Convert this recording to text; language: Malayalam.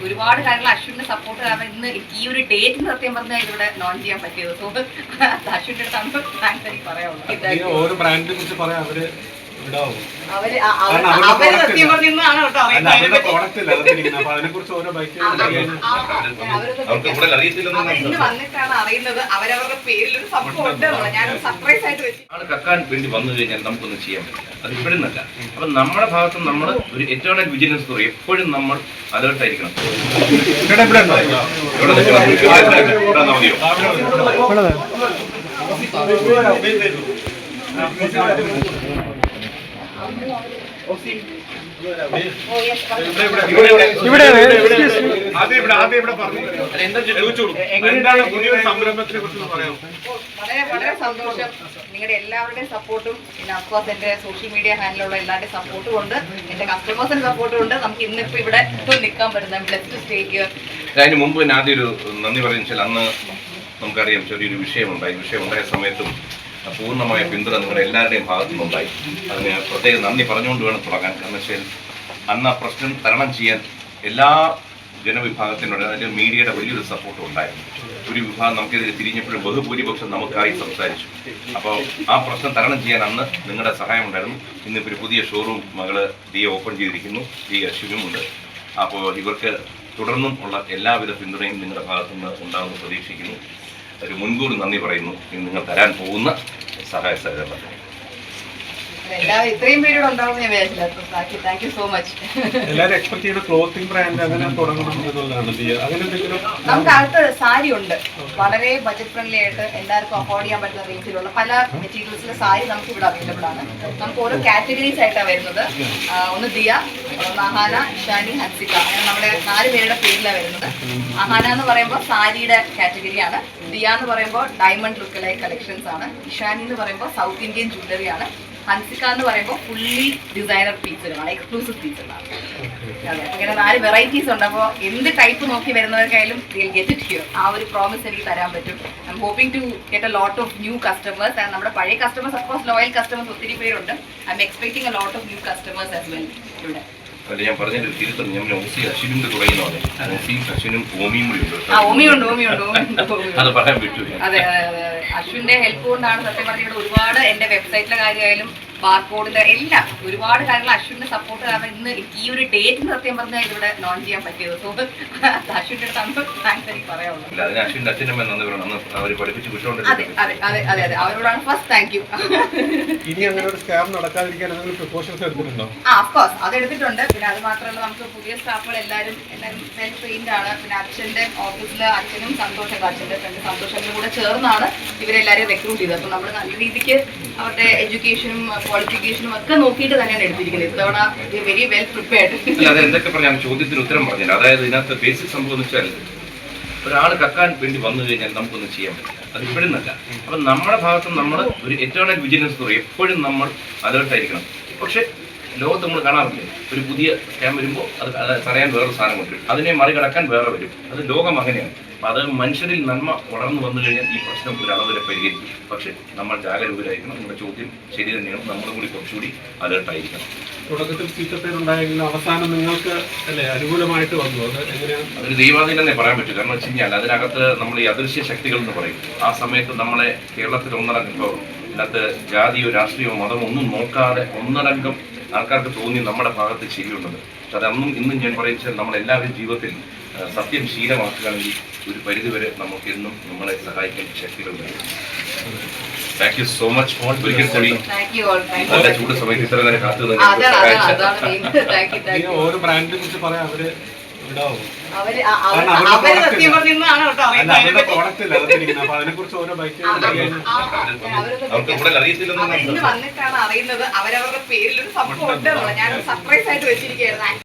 ഒരുപാട് കാര്യങ്ങൾ അശ്വിന്റെ സപ്പോർട്ട് കാരണം ഇന്ന് ഈ ഒരു ഡേറ്റ് സത്യം പറഞ്ഞാൽ ഇവിടെ ലോഞ്ച് ചെയ്യാൻ പറ്റിയത്. സോ അശ്വിന്റെ അടുത്താണ് താങ്ക്സ് എനിക്ക് പറയാനുള്ളത്. ഓരോ ബ്രാൻഡിനെ കുറിച്ച് പറയാം. അവര് വന്നിട്ടാണ് അറിയുന്നത് അവരവരുടെ പേരിലൊരു സപ്പോർട്ട് ഞാൻ സർപ്രൈസ് ആയിട്ട് വെച്ചു. ആള് കക്കാൻ വേണ്ടി വന്നു കഴിഞ്ഞാൽ നമുക്കൊന്നും ചെയ്യാൻ പറ്റില്ല. അത് ഇപ്പോഴും അല്ല. അപ്പൊ നമ്മുടെ ഭാഗത്ത് നമ്മൾ ഒരു എറ്റേണൽ വിജിലൻസ് പറയും. എപ്പോഴും നമ്മൾ അലേർട്ടായിരിക്കണം. വളരെ സന്തോഷം. നിങ്ങളുടെ എല്ലാവരുടെയും സപ്പോർട്ടും പിന്നെ അഫ്കോഴ്സ് എന്റെ സോഷ്യൽ മീഡിയ ഹാൻഡിലുള്ള എല്ലാവരുടെയും സപ്പോർട്ടും ഉണ്ട്, എന്റെ കസ്റ്റമേഴ്സിന്റെ സപ്പോർട്ടും ഉണ്ട്. നമുക്ക് ഇന്നിപ്പോ ഇവിടെ നിൽക്കാൻ പറ്റുന്ന ബ്ലെസ്ഡ് സ്റ്റേ ഹിയർ. അതിന് മുമ്പ് ഞാൻ ആദ്യം ഒരു നന്ദി പറയുന്നത് അന്ന് നമുക്കറിയാം ചെറിയൊരു വിഷയമുണ്ടായി. വിഷയമുണ്ടായ സമയത്തും പൂർണ്ണമായ പിന്തുണ നിങ്ങളുടെ എല്ലാവരുടെയും ഭാഗത്തുനിന്നുണ്ടായി. അതിന് പ്രത്യേകം നന്ദി പറഞ്ഞുകൊണ്ട് വേണം തുടങ്ങാൻ. കാരണം വെച്ചാൽ അന്ന് ആ പ്രശ്നം തരണം ചെയ്യാൻ എല്ലാ ജനവിഭാഗത്തിനോട് അതിൻ്റെ മീഡിയയുടെ വലിയൊരു സപ്പോർട്ടും ഉണ്ടായിരുന്നു. ഒരു വിഭാഗം നമുക്കെതിരെ തിരിഞ്ഞപ്പോഴും ബഹുഭൂരിപക്ഷം നമുക്കായി സംസാരിച്ചു. അപ്പോൾ ആ പ്രശ്നം തരണം ചെയ്യാൻ അന്ന് നിങ്ങളുടെ സഹായം ഉണ്ടായിരുന്നു. ഇന്നിപ്പോൾ ഒരു പുതിയ ഷോറൂം മകള് ദിയ ഓപ്പൺ ചെയ്തിരിക്കുന്നു. ദിയ അശ്വിനും ഉണ്ട്. അപ്പോൾ ഇവർക്ക് തുടർന്നും ഉള്ള എല്ലാവിധ പിന്തുണയും നിങ്ങളുടെ ഭാഗത്തുനിന്ന് ഉണ്ടാകുമെന്ന് പ്രതീക്ഷിക്കുന്നു. ഒരു മുൻകൂർ നന്ദി പറയുന്നു നിങ്ങൾ തരാൻ പോകുന്ന സഹായ സഹകരണം. ഇത്രയും പേരോട് ഉണ്ടാവും ഞാൻ വിചാരിച്ചില്ല. Thank you so much. എല്ലാവരും എക്സ്പെക്ട് ചെയ്യുന്ന ക്ലോത്തിങ് ബ്രാൻഡ് അങ്ങനെ തുടങ്ങണം എന്നുള്ളതാണ്. അങ്ങനെ എന്തെങ്കിലും നമുക്ക് അടുത്ത് സാരി ഉണ്ട്. വളരെ ബജറ്റ് ഫ്രണ്ട്ലി ആയിട്ട് എല്ലാവർക്കും അഫോർഡ് ചെയ്യാൻ പറ്റുന്ന റേഞ്ചിലുള്ള പല മെറ്റീരിയൽസിലെ സാരി നമുക്ക് ഇവിടെ അവൈലബിൾ ആണ്. നമുക്ക് ഓരോ കാറ്റഗറീസ് ആയിട്ടാണ് വരുന്നത്. ഒന്ന് ദിയ, അഹാന, ഇഷാനി, ഹൻസിക, അങ്ങനെ നമ്മുടെ 4 പേരുടെ പേരിലാണ് വരുന്നത്. അഹാന എന്ന് പറയുമ്പോൾ സാരിയുടെ കാറ്റഗറിയാണ്. ദിയ എന്ന് പറയുമ്പോൾ ഡയമണ്ട് ലുക്ക് ലൈക്ക് കളക്ഷൻസ് ആണ്. ഇഷാനി എന്ന് പറയുമ്പോൾ സൗത്ത് ഇന്ത്യൻ ജ്വല്ലറി ആണ്. ഹൻസിക എന്ന് പറയുമ്പോൾ ഫുള്ളി ഡിസൈനർ പീസുകളാണ്, എക്സ്ക്ലൂസീവ് പീസുകളാണ്. അതെ, അങ്ങനെ 4 വെറൈറ്റീസ് ഉണ്ട്. അപ്പോൾ എന്ത് ടൈപ്പ് നോക്കി വരുന്നവർക്കായാലും ഗെറ്റ് ഇറ്റ് ഹിയർ. ആ ഒരു പ്രോമിസ് എനിക്ക് തരാൻ പറ്റും. I'm hoping to get a lot of new customers. And നമ്മുടെ പഴയ കസ്റ്റമേഴ്സ് അഫ്കോഴ്സ് ലോയൽ കസ്റ്റമേഴ്സ് ഒത്തിരി പേരുണ്ട്. I'm expecting a lot of new customers as well ഇവിടെ. അല്ല, ഞാൻ പറഞ്ഞൊരു തിരുത്തം. ഞാൻ ഓസി അശ്വിനിന്റെ കുറയുന്നതാണ്. ഓസി അശ്വിനും ഓമിയും കൂടി ഉണ്ട്. അത് പറയാൻ പറ്റൂ. അതെ അതെ അതെ അതെ. അശ്വിന്റെ ഹെൽപ്പ് കൊണ്ടാണ് സത്യം പറഞ്ഞ ഇവിടെ ഒരുപാട് എന്റെ വെബ്സൈറ്റിലെ കാര്യമായാലും ബാർകോഡിന്റെ എല്ലാം ഒരുപാട് കാര്യങ്ങൾ അശ്വിന്റെ സപ്പോർട്ട് കാരണം ഇന്ന് ഈ ഒരു ഡേറ്റ് സത്യം പറഞ്ഞാൽ ഇവിടെ ലോഞ്ച് ചെയ്യാൻ പറ്റിയത്. സോ അശ്വിന്റെ അടുത്ത് താങ്ക്സ് എനിക്ക് പറയാനുള്ളത്. അതിന് അശ്വിന്റെ അച്ഛനമ്മ നന്ദി പറയണം. അവർ പഠിപ്പിച്ച് വിട്ടുകൊണ്ട് അതെ അതെ അതെ അതെ അതെ അവരോടാണ് ഫസ്റ്റ് താങ്ക് യു. ഇനി അങ്ങനെ ഒരു സ്കാം നടക്കാതിരിക്കാൻ എന്തെങ്കിലും പ്രിക്കോഷൻസ് എടുത്തിട്ടുണ്ടോ? അഫ്കോഴ്സ് അത് എടുത്തിട്ടുണ്ട്. പിന്നെ അത് മാത്രമല്ല നമുക്ക് പുതിയ സ്റ്റാഫുകൾ എല്ലാവരും വെൽ ട്രെയിൻഡ് ആണ്. പിന്നെ അച്ഛന്റെ ഓഫീസിലെ അച്ഛനും സന്തോഷം, അച്ഛന്റെ ഫ്രണ്ട് സന്തോഷത്തിനും കൂടെ ചേർന്നാണ് ഇവരെല്ലാവരും റിക്രൂട്ട് ചെയ്തത്. അപ്പോൾ നമ്മൾ നല്ല രീതിക്ക് അവരുടെ എഡ്യൂക്കേഷനും ക്വാളിഫിക്കേഷനും ഒക്കെ നോക്കിയിട്ട് തന്നെയാണ് എടുത്തിരിക്കുന്നത്. ഇത്തവണ വെരി വെൽ പ്രിപ്പയർഡ്. അല്ല, അത് എന്തൊക്കെ പറഞ്ഞാൽ ചോദ്യത്തിന് ഉത്തരം പറഞ്ഞില്ല. അതായത് ഇതിനകത്ത് ബേസിക് സംഭവം എന്ന് വെച്ചാൽ ഒരാൾ കക്കാൻ വേണ്ടി വന്നു കഴിഞ്ഞാൽ നമുക്കൊന്നും ചെയ്യാൻ പറ്റില്ല. അത് ഇപ്പോഴും അല്ല. അപ്പം നമ്മുടെ ഭാഗത്ത് നമ്മൾ ഒരു എറ്റേണൽ വിജിലൻസ് പറയും. എപ്പോഴും നമ്മൾ അലേർട്ടായിരിക്കണം. പക്ഷേ ലോകത്ത് നമ്മൾ കാണാറില്ലേ, ഒരു പുതിയ സ്കാം വരുമ്പോൾ അത് തടയാൻ വേറൊരു സാധനം കൊണ്ടുവരും, അതിനെ മറികടക്കാൻ വേറെ വരും. അത് ലോകം അങ്ങനെയാണ്. അപ്പം അത് മനുഷ്യരിൽ നന്മ വളർന്നു വന്നു കഴിഞ്ഞാൽ ഈ പ്രശ്നം ഒരളവരെ പരിഹരിക്കും. പക്ഷേ നമ്മൾ ജാഗരൂകരായിരിക്കണം. നിങ്ങളുടെ ചോദ്യം ശരി തന്നെയാണ്. നമ്മളും കൂടി കുറച്ചുകൂടി അലേർട്ടായിരിക്കണം. തുടക്കത്തിൽ ചീത്തപ്പേരുണ്ടായെങ്കിലും അവസാനം നിങ്ങൾക്ക് അല്ലേ അനുകൂലമായിട്ട് വന്നു. അത് എങ്ങനെയാണ്? അതൊരു ദൈവാധീനം തന്നെ പറയാൻ പറ്റും. കാരണം വെച്ച് കഴിഞ്ഞാൽ അതിനകത്ത് നമ്മൾ ഈ അദൃശ്യ ശക്തികൾ എന്ന് പറയും. ആ സമയത്ത് നമ്മളെ കേരളത്തിൽ ഒന്നടങ്കം ഇതിനകത്ത് ജാതിയോ രാഷ്ട്രീയമോ മതമോ ഒന്നും നോക്കാതെ ഒന്നടങ്കം ആൾക്കാർക്ക് തോന്നി നമ്മുടെ ഭാഗത്ത് ശരിയുള്ളത്. പക്ഷെ അതന്നും ഇന്നും ഞാൻ പറയുന്നത് നമ്മളെല്ലാവരും ജീവിതത്തിൽ സത്യം ശീലമാക്കുകയാണെങ്കിൽ ഒരു പരിധിവരെ നമുക്ക് എന്നും നമ്മളെ സഹായിക്കാൻ ശക്തികൾ വരും. Thank you so much. ഒരിക്കൽ കൂടി നല്ല ചൂട് സമയത്ത് ഇത്ര നേരം കാത്തു ഓരോ ബ്രാൻഡിനെ കുറിച്ച് പറയാം. അവര് വന്നിട്ടാണ് അറിയുന്നത് അവരവരുടെ പേരിലൊരു സപ്പോർട്ട് ഞാൻ സർപ്രൈസ് ആയിട്ട് വെച്ചിരിക്കുകയായിരുന്നു.